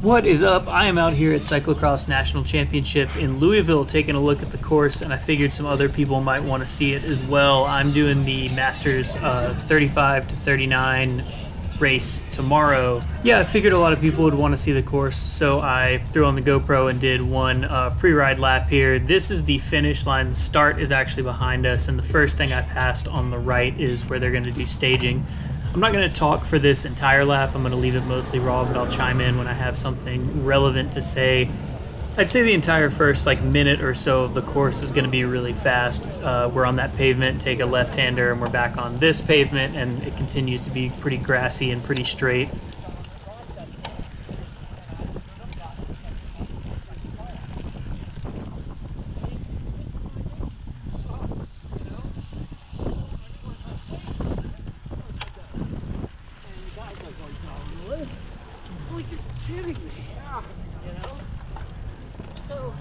What is up? I am out here at Cyclocross National Championship in Louisville taking a look at the course, and I figured some other people might want to see it as well. I'm doing the Masters 35 to 39 race tomorrow. Yeah, I figured a lot of people would want to see the course, so I threw on the GoPro and did one pre-ride lap here. This is the finish line. The start is actually behind us, and the first thing I passed on the right is where they're going to do staging. I'm not going to talk for this entire lap. I'm going to leave it mostly raw, but I'll chime in when I have something relevant to say. I'd say the entire first minute or so of the course is going to be really fast. We're on that pavement, take a left-hander, and we're back on this pavement, and it continues to be pretty grassy and pretty straight. Like you're kidding me, you know? So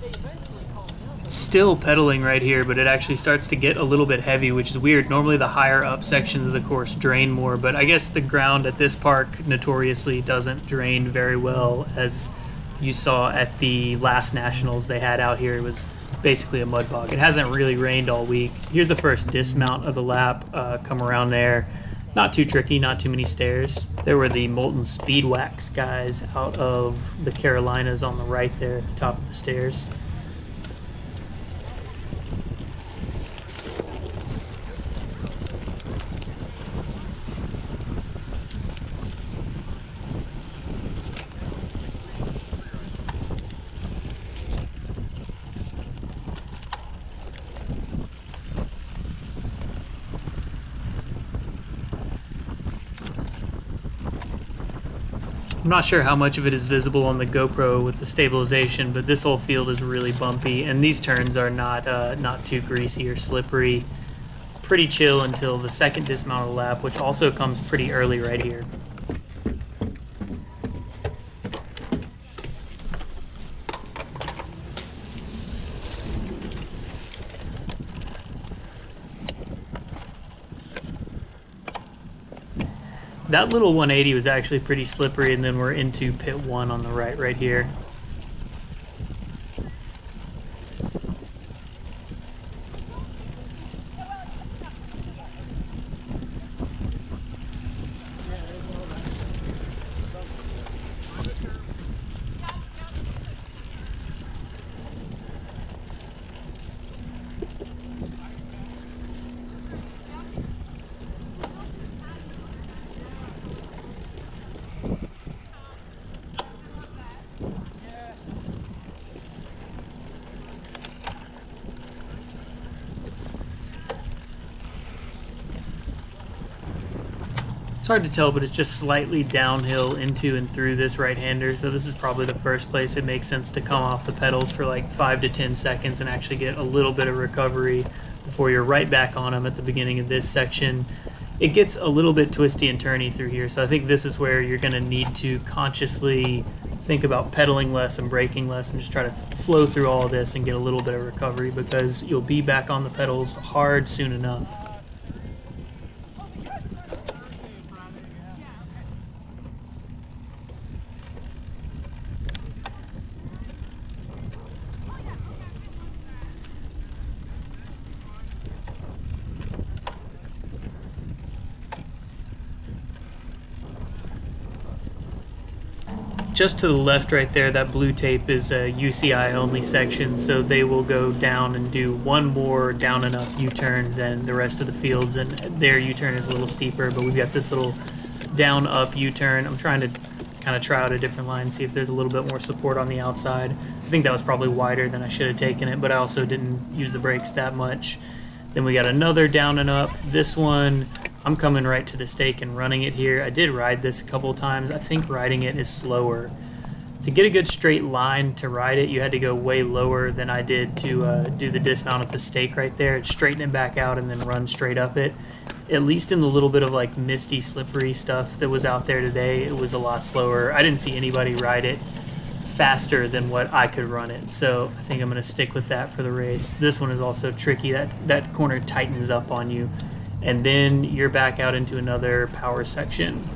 they eventually called me up. It's still pedaling right here, but it actually starts to get a little bit heavy, which is weird. Normally the higher up sections of the course drain more, but I guess the ground at this park notoriously doesn't drain very well, as you saw at the last nationals they had out here. It was basically a mud bog. It hasn't really rained all week. Here's the first dismount of the lap, come around there. Not too tricky, not too many stairs. There were the Molten Speed Wax guys out of the Carolinas on the right there at the top of the stairs. I'm not sure how much of it is visible on the GoPro with the stabilization, but this whole field is really bumpy, and these turns are not too greasy or slippery. Pretty chill until the second dismount of the lap, which also comes pretty early right here. That little 180 was actually pretty slippery, and then we're into pit 1 on the right here. It's hard to tell, but it's just slightly downhill into and through this right-hander, so this is probably the first place it makes sense to come off the pedals for like 5 to 10 seconds and actually get a little bit of recovery before you're right back on them at the beginning of this section. It gets a little bit twisty and turny through here, so I think this is where you're going to need to consciously think about pedaling less and braking less and just try to flow through all of this and get a little bit of recovery, because you'll be back on the pedals hard soon enough. Just to the left right there, that blue tape is a UCI only section, so they will go down and do one more down and up U-turn than the rest of the fields, and their U-turn is a little steeper, but we've got this little down up U-turn. I'm trying to kind of try out a different line, see if there's a little bit more support on the outside. I think that was probably wider than I should have taken it, but I also didn't use the brakes that much. Then we got another down and up. This one, I'm coming right to the stake and running it here. I did ride this a couple of times. I think riding it is slower. To get a good straight line to ride it, you had to go way lower than I did to do the dismount at the stake right there. Straighten it back out and then run straight up it. At least in the little bit of like misty, slippery stuff that was out there today, it was a lot slower. I didn't see anybody ride it faster than what I could run it. So I think I'm going to stick with that for the race. This one is also tricky. That corner tightens up on you. And then you're back out into another power section.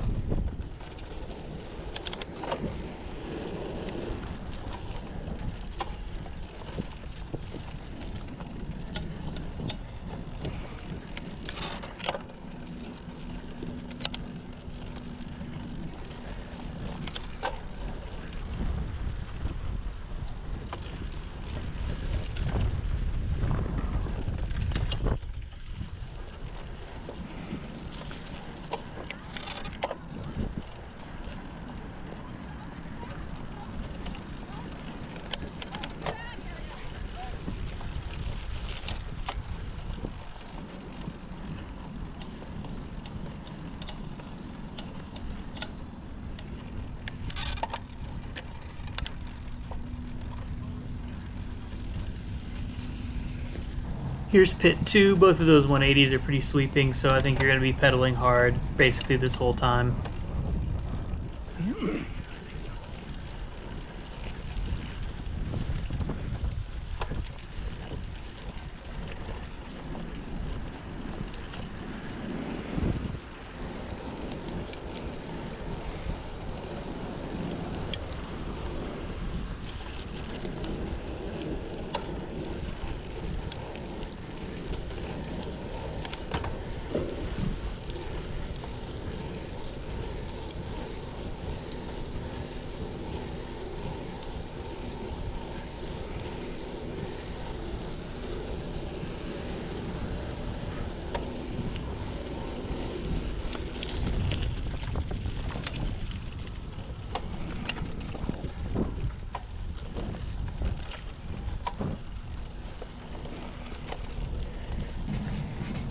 Here's pit 2. Both of those 180s are pretty sweeping, so I think you're going to be pedaling hard basically this whole time.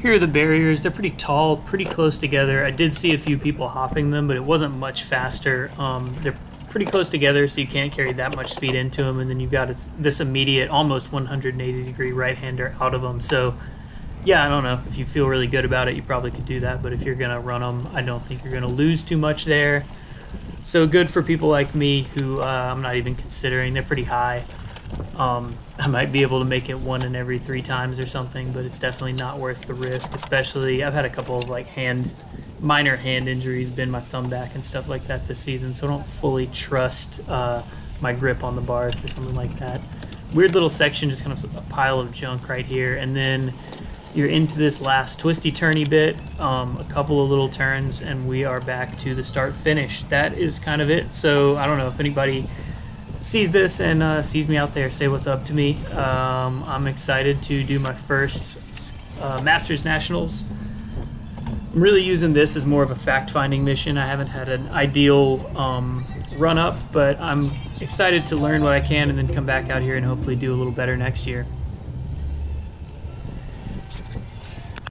Here are the barriers. They're pretty tall, pretty close together. I did see a few people hopping them, but it wasn't much faster. They're pretty close together, so you can't carry that much speed into them, and then you've got this immediate, almost 180-degree right-hander out of them. So, yeah, I don't know. If you feel really good about it, you probably could do that, but if you're going to run them, I don't think you're going to lose too much there. So good for people like me who I'm not even considering. They're pretty high. I might be able to make it 1 in every 3 times or something, but it's definitely not worth the risk. Especially, I've had a couple of like minor hand injuries, bend my thumb back and stuff like that this season, so I don't fully trust my grip on the bars for something like that. Weird little section, just kind of a pile of junk right here, and then you're into this last twisty turny bit, a couple of little turns, and we are back to the start finish. That is kind of it. So I don't know if anybody sees this and sees me out there, say what's up to me. I'm excited to do my first Masters Nationals. I'm really using this as more of a fact-finding mission. I haven't had an ideal run-up, but I'm excited to learn what I can and then come back out here and hopefully do a little better next year.